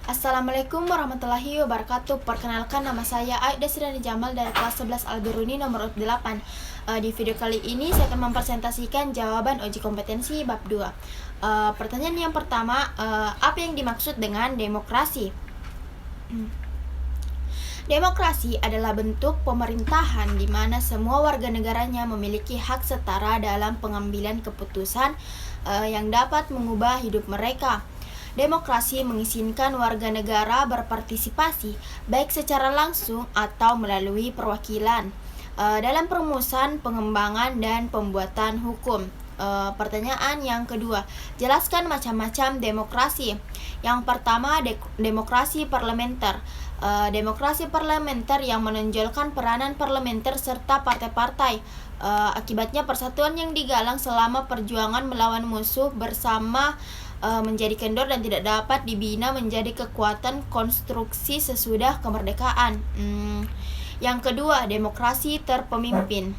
Assalamualaikum warahmatullahi wabarakatuh. Perkenalkan, nama saya Aida Sirani Jamal dari kelas 11 Al-Biruni nomor 8. Di video kali ini saya akan mempresentasikan jawaban uji kompetensi bab 2. Pertanyaan yang pertama, apa yang dimaksud dengan demokrasi? Demokrasi adalah bentuk pemerintahan di mana semua warga negaranya memiliki hak setara dalam pengambilan keputusan yang dapat mengubah hidup mereka. Demokrasi mengizinkan warga negara berpartisipasi baik secara langsung atau melalui perwakilan dalam perumusan, pengembangan, dan pembuatan hukum. Pertanyaan yang kedua, jelaskan macam-macam demokrasi. Yang pertama, demokrasi parlementer. Demokrasi parlementer yang menonjolkan peranan parlementer serta partai-partai. Akibatnya persatuan yang digalang selama perjuangan melawan musuh bersama menjadi kendor dan tidak dapat dibina menjadi kekuatan konstruksi sesudah kemerdekaan. Yang kedua, demokrasi terpemimpin.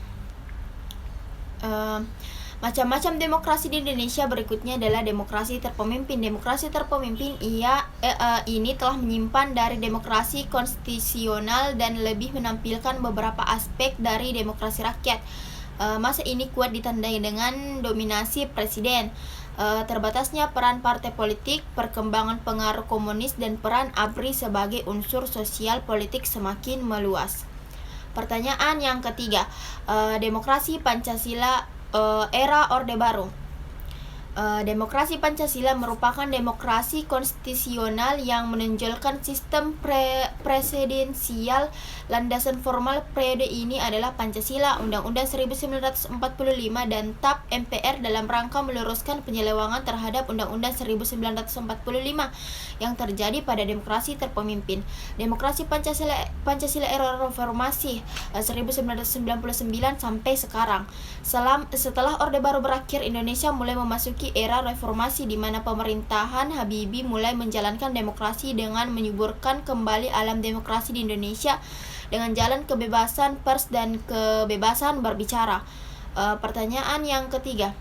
Macam-macam demokrasi di Indonesia berikutnya adalah demokrasi terpemimpin. Demokrasi terpemimpin ini telah menyimpan dari demokrasi konstitusional dan lebih menampilkan beberapa aspek dari demokrasi rakyat. Masa ini kuat ditandai dengan dominasi presiden, terbatasnya peran partai politik, perkembangan pengaruh komunis, dan peran ABRI sebagai unsur sosial politik semakin meluas. Pertanyaan yang ketiga, demokrasi Pancasila era Orde Baru. Demokrasi Pancasila merupakan demokrasi konstitusional yang menonjolkan sistem presidensial. Landasan formal periode ini adalah Pancasila, Undang-Undang 1945, dan TAP MPR dalam rangka meluruskan penyelewengan terhadap Undang-Undang 1945 yang terjadi pada demokrasi terpemimpin. Demokrasi Pancasila era reformasi 1999 sampai sekarang. Setelah Orde Baru berakhir, Indonesia mulai memasuki era reformasi di mana pemerintahan Habibie mulai menjalankan demokrasi dengan menyuburkan kembali alam demokrasi di Indonesia dengan jalan kebebasan pers dan kebebasan berbicara. Pertanyaan yang ketiga,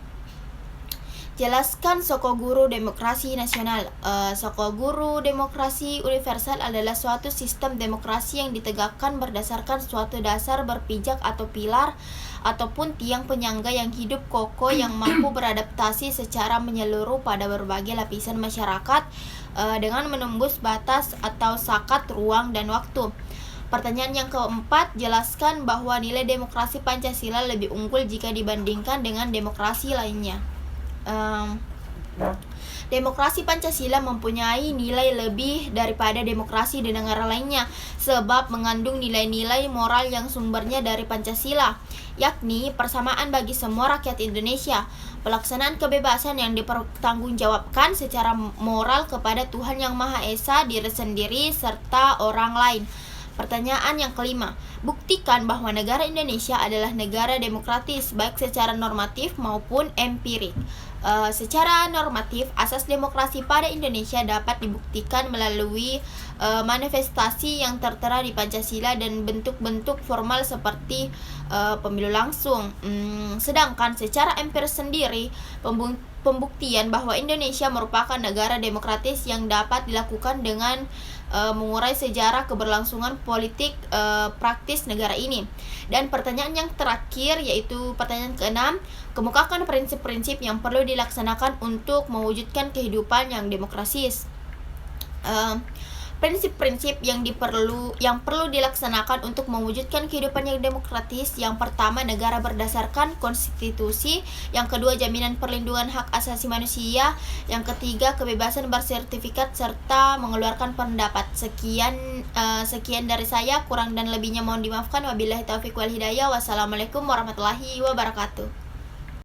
jelaskan Sokoguru Demokrasi Nasional. Sokoguru Demokrasi Universal adalah suatu sistem demokrasi yang ditegakkan berdasarkan suatu dasar berpijak atau pilar ataupun tiang penyangga yang hidup kokoh yang mampu beradaptasi secara menyeluruh pada berbagai lapisan masyarakat dengan menembus batas atau sakat ruang dan waktu. Pertanyaan yang keempat, jelaskan bahwa nilai demokrasi Pancasila lebih unggul jika dibandingkan dengan demokrasi lainnya. Demokrasi Pancasila mempunyai nilai lebih daripada demokrasi di negara lainnya sebab mengandung nilai-nilai moral yang sumbernya dari Pancasila, yakni persamaan bagi semua rakyat Indonesia, pelaksanaan kebebasan yang dipertanggungjawabkan secara moral kepada Tuhan Yang Maha Esa, diri sendiri, serta orang lain. Pertanyaan yang kelima, buktikan bahwa negara Indonesia adalah negara demokratis baik secara normatif maupun empirik. Secara normatif, asas demokrasi pada Indonesia dapat dibuktikan melalui manifestasi yang tertera di Pancasila dan bentuk-bentuk formal seperti pemilu langsung. Sedangkan secara empiris sendiri, pembuktian bahwa Indonesia merupakan negara demokratis yang dapat dilakukan dengan mengurai sejarah keberlangsungan politik praktis negara ini. Dan pertanyaan yang terakhir, yaitu pertanyaan keenam, kemukakan prinsip-prinsip yang perlu dilaksanakan untuk mewujudkan kehidupan yang demokratis. Prinsip-prinsip yang perlu dilaksanakan untuk mewujudkan kehidupan yang demokratis. Yang pertama, negara berdasarkan konstitusi. Yang kedua, jaminan perlindungan hak asasi manusia. Yang ketiga, kebebasan bersertifikat serta mengeluarkan pendapat. Sekian dari saya, kurang dan lebihnya mohon dimaafkan. Wabillahi taufiq wal hidayah. Wassalamualaikum warahmatullahi wabarakatuh.